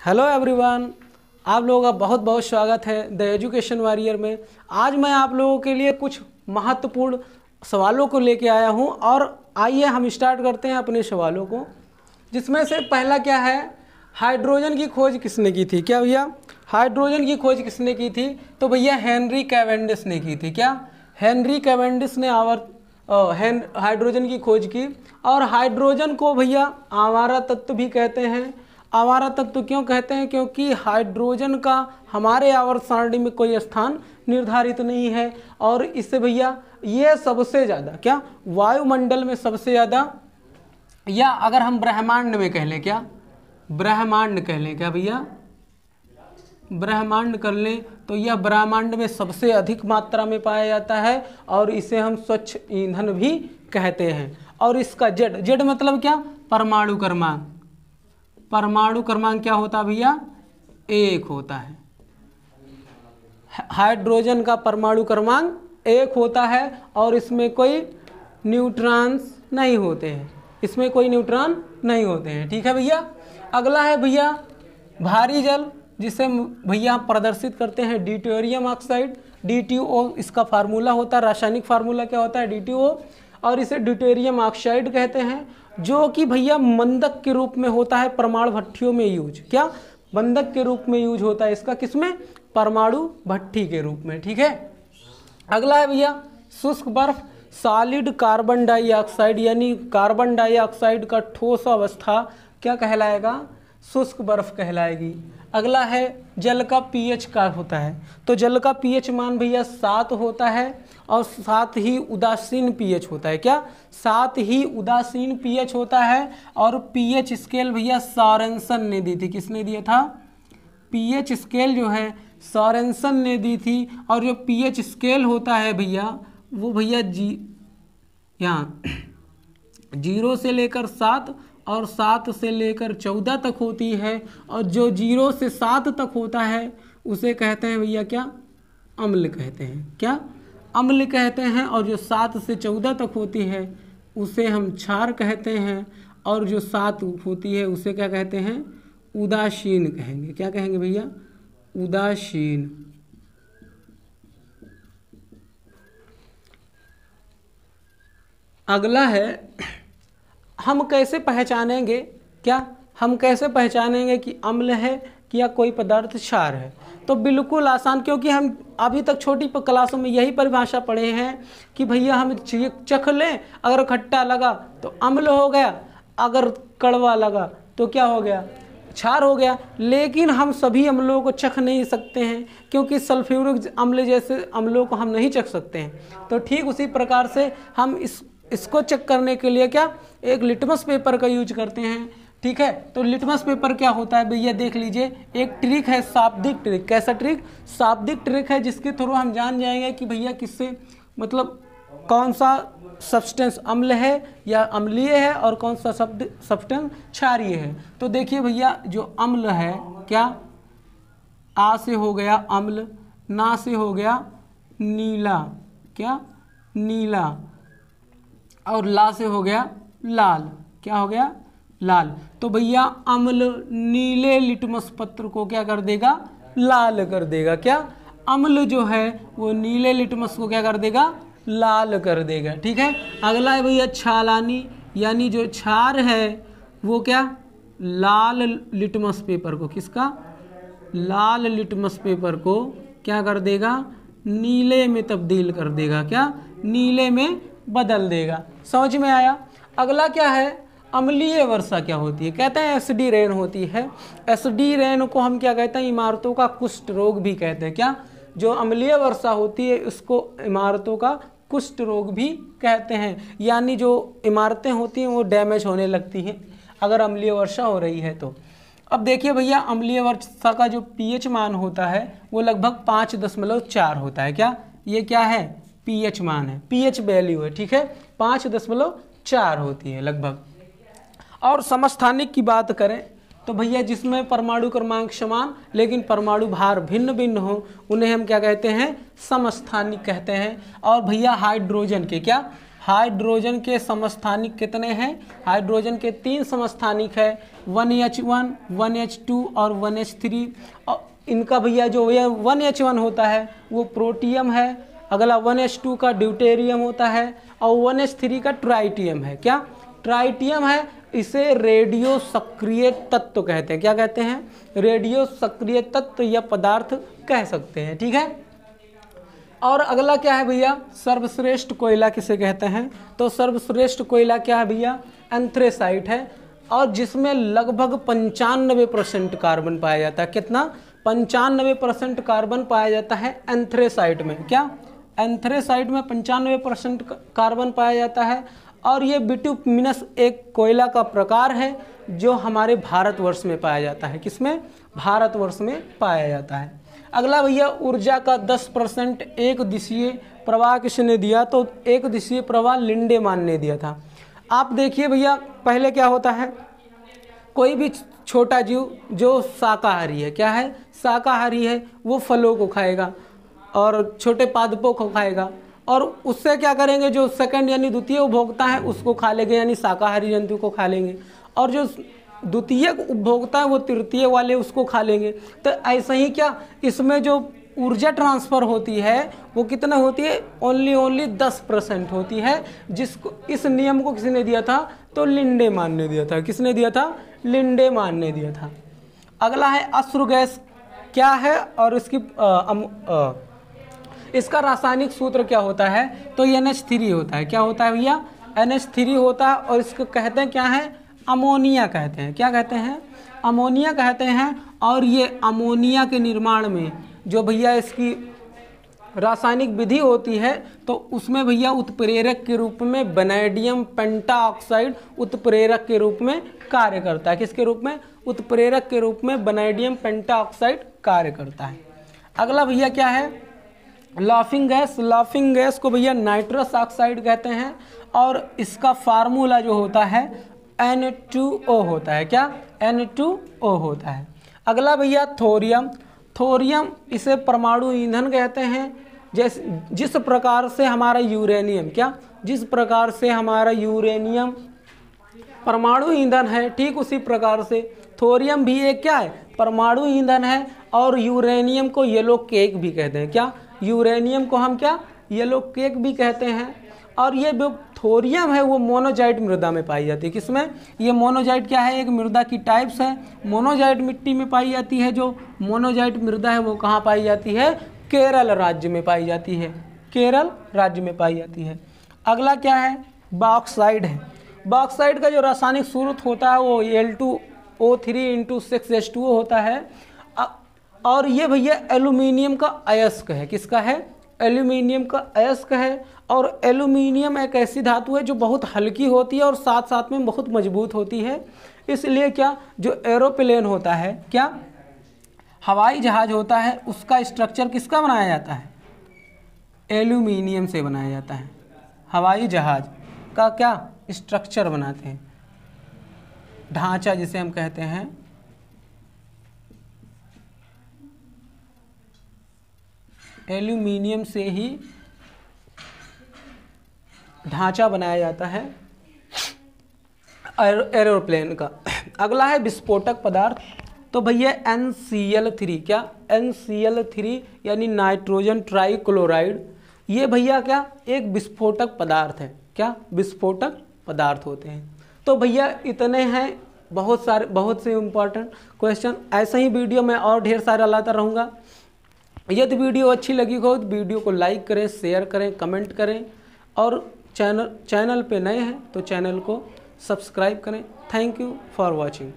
Hello everyone, आप लोगों का बहुत बहुत स्वागत है द एजुकेशन वॉरियर में। आज मैं आप लोगों के लिए कुछ महत्वपूर्ण सवालों को लेके आया हूं और आइए हम स्टार्ट करते हैं अपने सवालों को। जिसमें से पहला क्या है, हाइड्रोजन की खोज किसने की थी? क्या भैया, हाइड्रोजन की खोज किसने की थी? तो भैया हेनरी कैवेंडिश ने की थी। क्या, हेनरी कैवेंडिश ने हाइड्रोजन की खोज की। और हाइड्रोजन को भैया आवारा तत्व भी कहते हैं। आवारा तत्व क्यों कहते हैं? क्योंकि हाइड्रोजन का हमारे आवर्त सारणी में कोई स्थान निर्धारित नहीं है और इससे भैया ये सबसे ज़्यादा क्या वायुमंडल में सबसे ज़्यादा, या अगर हम ब्रह्मांड में कह लें, क्या ब्रह्मांड कह लें, क्या भैया ब्रह्मांड कर लें, तो यह ब्रह्मांड में सबसे अधिक मात्रा में पाया जाता है और इसे हम स्वच्छ ईंधन भी कहते हैं। और इसका जेड मतलब क्या, परमाणु क्रमांक। परमाणु क्रमांक क्या होता है भैया? 1 होता है। हाइड्रोजन का परमाणु क्रमांक 1 होता है और इसमें कोई न्यूट्रॉन्स नहीं होते हैं, इसमें कोई न्यूट्रॉन नहीं होते हैं। ठीक है भैया। अगला है भैया भारी जल, जिसे भैया प्रदर्शित करते हैं ड्यूटेरियम ऑक्साइड, DTO इसका फार्मूला होता है। रासायनिक फार्मूला क्या होता है? DTO। और इसे ड्यूटेरियम ऑक्साइड कहते हैं, जो कि भैया मंदक के रूप में होता है परमाणु भट्टियों में यूज। क्या, बंधक के रूप में यूज होता है इसका, किसमें? परमाणु भट्टी के रूप में। ठीक है। अगला है भैया शुष्क बर्फ, सॉलिड कार्बन डाइऑक्साइड, यानी कार्बन डाइऑक्साइड का ठोस अवस्था क्या कहलाएगा? शुष्क बर्फ कहलाएगी। अगला है जल का pH का होता है, तो जल का pH मान भैया 7 होता है और साथ ही उदासीन pH होता है। क्या, साथ ही उदासीन pH होता है। और pH स्केल भैया सॉरेंसन ने दी थी। किसने दिया था? pH स्केल जो है सॉरेंसन ने दी थी। और जो pH स्केल होता है भैया वो भैया यहाँ 0 से लेकर 7 और 7 से लेकर 14 तक होती है। और जो 0 से 7 तक होता है उसे कहते हैं भैया क्या? अम्ल कहते हैं। क्या, अम्ल कहते हैं। और जो 7 से 14 तक होती है उसे हम क्षार कहते हैं। और जो 7 होती है उसे क्या कहते हैं? उदासीन कहेंगे। क्या कहेंगे भैया? उदासीन। अगला है हम कैसे पहचानेंगे, क्या हम कैसे पहचानेंगे कि अम्ल है कि या कोई पदार्थ क्षार है? तो बिल्कुल आसान, क्योंकि हम अभी तक छोटी क्लासों में यही परिभाषा पढ़े हैं कि भैया हम चख लें, अगर खट्टा लगा तो अम्ल हो गया, अगर कड़वा लगा तो क्या हो गया? क्षार हो गया। लेकिन हम सभी अम्लों को चख नहीं सकते हैं, क्योंकि सल्फ्यूरिक अम्ल जैसे अम्लों को हम नहीं चख सकते हैं। तो ठीक उसी प्रकार से हम इसको चेक करने के लिए क्या, एक लिटमस पेपर का यूज करते हैं। ठीक है। तो लिटमस पेपर क्या होता है भैया, देख लीजिए। एक ट्रिक है, शाब्दिक ट्रिक। कैसा ट्रिक? शाब्दिक ट्रिक है, जिसके थ्रू हम जान जाएंगे कि भैया किससे मतलब कौन सा सब्सटेंस अम्ल है या अम्लीय है और कौन सा सब्सटेंस क्षारीय है। तो देखिए भैया जो अम्ल है, क्या आ से हो गया अम्ल, ना से हो गया नीला, क्या नीला, और ला से हो गया लाल। क्या हो गया? लाल। तो भैया अम्ल नीले लिटमस पत्र को क्या कर देगा? लाल कर देगा। क्या, अम्ल जो है वो नीले लिटमस को क्या कर देगा? लाल कर देगा। ठीक है। अगला है भैया छालानी, यानी जो क्षार है वो क्या लाल लिटमस पेपर को, किसका? लाल लिटमस पेपर को क्या कर देगा? नीले में तब्दील कर देगा। क्या, नीले में बदल देगा। समझ में आया? अगला क्या है, अम्लीय वर्षा क्या होती है? कहते हैं एसिडी रेन होती है। एसिडी रेन को हम क्या कहते हैं? इमारतों का कुष्ठ रोग भी कहते हैं। क्या, जो अम्लीय वर्षा होती है उसको इमारतों का कुष्ठ रोग भी कहते हैं। यानी जो इमारतें होती हैं वो डैमेज होने लगती हैं अगर अम्लीय वर्षा हो रही है तो। अब देखिए भैया अम्लीय वर्षा का जो pH मान होता है वो लगभग 5.4 होता है। क्या, ये क्या है? pH मान है, pH वैल्यू है। ठीक है, 5.4 होती है लगभग। और समस्थानिक की बात करें तो भैया जिसमें परमाणु क्रमांक समान लेकिन परमाणु भार भिन्न भिन्न हो उन्हें हम क्या कहते हैं? समस्थानिक कहते हैं। और भैया हाइड्रोजन के क्या, हाइड्रोजन के समस्थानिक कितने हैं? हाइड्रोजन के 3 समस्थानिक है, 1H1, 1H2 और 1H3। और इनका भैया जो ये 1H1 होता है वो प्रोटियम है, अगला 1H2 का ड्यूटेरियम होता है और 1H3 का ट्राइटियम है। क्या? ट्राइटियम है। इसे रेडियो सक्रिय तत्व कहते हैं। क्या कहते हैं? रेडियो सक्रिय तत्व या पदार्थ कह सकते हैं। ठीक है। और अगला क्या है भैया? सर्वश्रेष्ठ कोयला किसे कहते हैं? तो सर्वश्रेष्ठ कोयला क्या है भैया? एंथ्रेसाइट है, और जिसमें लगभग 95% कार्बन पाया जाता है। कितना? 95% कार्बन पाया जाता है एंथ्रेसाइट में। क्या? एंथ्रेसाइट में 95% कार्बन पाया जाता है। और ये बिटुमिनस एक कोयला का प्रकार है जो हमारे भारतवर्ष में पाया जाता है। किसमें? भारतवर्ष में पाया जाता है। अगला भैया ऊर्जा का 10% एक दिशीय प्रवाह किसने दिया? तो एक दिशीय प्रवाह लिंडेमान ने दिया था। आप देखिए भैया, पहले क्या होता है, कोई भी छोटा जीव जो शाकाहारी है, क्या है? शाकाहारी है, वो फलों को खाएगा और छोटे पादपों को खाएगा, और उससे क्या करेंगे, जो सेकंड यानी द्वितीय उपभोक्ता है उसको खा लेंगे, यानी शाकाहारी जंतु को खा लेंगे, और जो द्वितीय उपभोक्ता है वो तृतीय वाले उसको खा लेंगे। तो ऐसा ही क्या इसमें जो ऊर्जा ट्रांसफ़र होती है वो कितना होती है? ओनली 10% होती है। जिसको इस नियम को किसने दिया था? तो लिंडेमान ने दिया था। किसने दिया था? लिंडेमान ने दिया था। अगला है अश्रु गैस क्या है और इसकी इसका रासायनिक सूत्र क्या होता है? तो NH3 होता है। क्या होता है भैया? NH3 होता है, और इसको कहते हैं क्या है? अमोनिया कहते हैं। क्या कहते हैं? अमोनिया कहते हैं। और ये अमोनिया के निर्माण में जो भैया इसकी रासायनिक विधि होती है तो उसमें भैया उत्प्रेरक के रूप में वैनेडियम पेंटाऑक्साइड उत्प्रेरक के रूप में कार्य करता है। किसके रूप में? उत्प्रेरक के रूप में वैनेडियम पेंटाऑक्साइड कार्य करता है। अगला भैया क्या है? Laughing gas. लाफिंग गैस को भैया नाइट्रस ऑक्साइड कहते हैं, और इसका फार्मूला जो होता है N2O होता है। क्या? N2O होता है। अगला भैया थोरियम। थोरियम इसे परमाणु ईंधन कहते हैं। जैसे जिस प्रकार से हमारा यूरेनियम, क्या? जिस प्रकार से हमारा यूरेनियम परमाणु ईंधन है, ठीक उसी प्रकार से थोरियम भी एक क्या है? परमाणु ईंधन है। और यूरेनियम को येलो केक भी कहते हैं। क्या? यूरेनियम को हम क्या? येलो केक भी कहते हैं। और ये जो थोरियम है वो मोनोजाइट मृदा में पाई जाती है। किसमें? ये मोनोजाइट क्या है? एक मृदा की टाइप्स है। मोनोजाइट मिट्टी में पाई जाती है। जो मोनोजाइट मृदा है वो कहाँ पाई जाती है? केरल राज्य में पाई जाती है। केरल राज्य में पाई जाती है। अगला क्या है? बॉक्साइड है। बॉक्साइड का जो रासायनिक सूत्र होता है वो Al2O3 × 6H2O होता है। और ये भैया एल्यूमिनियम का अयस्क है। किसका है? एल्यूमिनियम का अयस्क है। और एल्यूमिनियम एक ऐसी धातु है जो बहुत हल्की होती है और साथ साथ में बहुत मजबूत होती है। इसलिए क्या, जो एरोप्लेन होता है, क्या हवाई जहाज होता है, उसका स्ट्रक्चर किसका बनाया जाता है? एल्यूमिनियम से बनाया जाता है। हवाई जहाज का क्या स्ट्रक्चर बनाते हैं, ढांचा जिसे हम कहते हैं, एल्यूमिनियम से ही ढांचा बनाया जाता है एरोप्लेन का। अगला है विस्फोटक पदार्थ। तो भैया NCl3, क्या NCl3 यानी नाइट्रोजन ट्राइक्लोराइड, ये भैया क्या एक विस्फोटक पदार्थ है। क्या विस्फोटक पदार्थ होते हैं। तो भैया इतने हैं, बहुत से इम्पोर्टेंट क्वेश्चन। ऐसे ही वीडियो में और ढेर सारा लाता रहूँगा। यदि वीडियो अच्छी लगी हो तो वीडियो को लाइक करें, शेयर करें, कमेंट करें, और चैनल पे नए हैं तो चैनल को सब्सक्राइब करें। Thank you for watching.